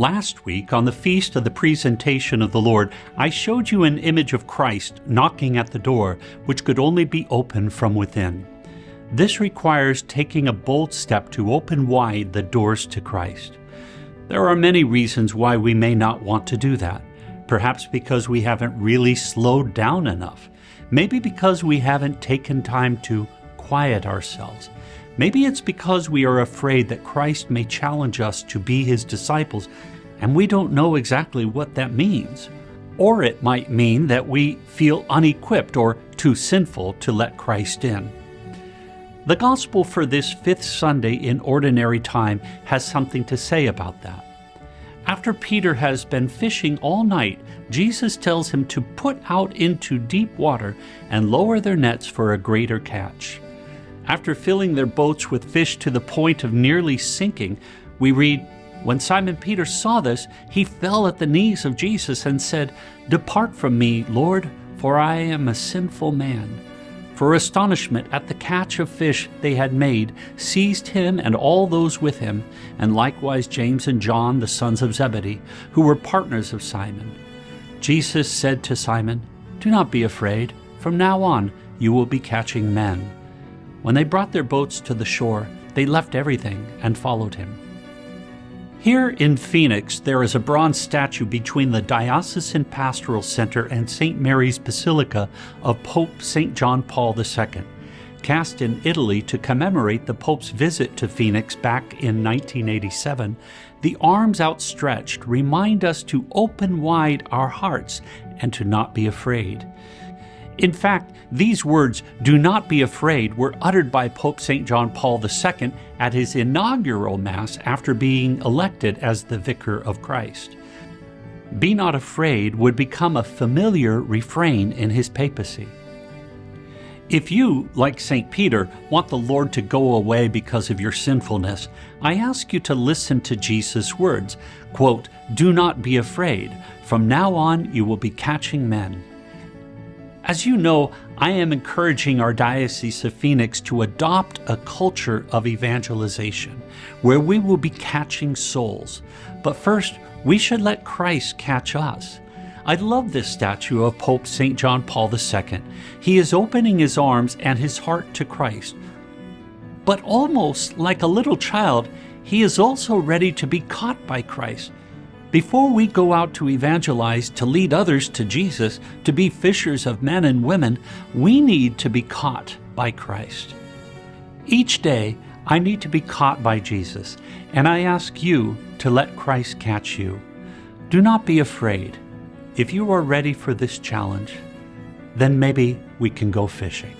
Last week, on the Feast of the Presentation of the Lord, I showed you an image of Christ knocking at the door, which could only be opened from within. This requires taking a bold step to open wide the doors to Christ. There are many reasons why we may not want to do that. Perhaps because we haven't really slowed down enough. Maybe because we haven't taken time to quiet ourselves. Maybe it's because we are afraid that Christ may challenge us to be his disciples, and we don't know exactly what that means. Or it might mean that we feel unequipped or too sinful to let Christ in. The gospel for this fifth Sunday in Ordinary Time has something to say about that. After Peter has been fishing all night, Jesus tells him to put out into deep water and lower their nets for a greater catch. After filling their boats with fish to the point of nearly sinking, we read, "When Simon Peter saw this, he fell at the knees of Jesus and said, 'Depart from me, Lord, for I am a sinful man.' For astonishment at the catch of fish they had made seized him and all those with him, and likewise James and John, the sons of Zebedee, who were partners of Simon. Jesus said to Simon, 'Do not be afraid. From now on you will be catching men.' When they brought their boats to the shore, they left everything and followed him." Here in Phoenix, there is a bronze statue between the Diocesan Pastoral Center and St. Mary's Basilica of Pope St. John Paul II, cast in Italy to commemorate the Pope's visit to Phoenix back in 1987. The arms outstretched remind us to open wide our hearts and to not be afraid. In fact, these words, "Do not be afraid," were uttered by Pope St. John Paul II at his inaugural Mass after being elected as the Vicar of Christ. "Be not afraid" would become a familiar refrain in his papacy. If you, like St. Peter, want the Lord to go away because of your sinfulness, I ask you to listen to Jesus' words, quote, "Do not be afraid. From now on you will be catching men." As you know, I am encouraging our Diocese of Phoenix to adopt a culture of evangelization, where we will be catching souls. But first, we should let Christ catch us. I love this statue of Pope St. John Paul II. He is opening his arms and his heart to Christ. But almost like a little child, he is also ready to be caught by Christ. Before we go out to evangelize, to lead others to Jesus, to be fishers of men and women, we need to be caught by Christ. Each day, I need to be caught by Jesus, and I ask you to let Christ catch you. Do not be afraid. If you are ready for this challenge, then maybe we can go fishing.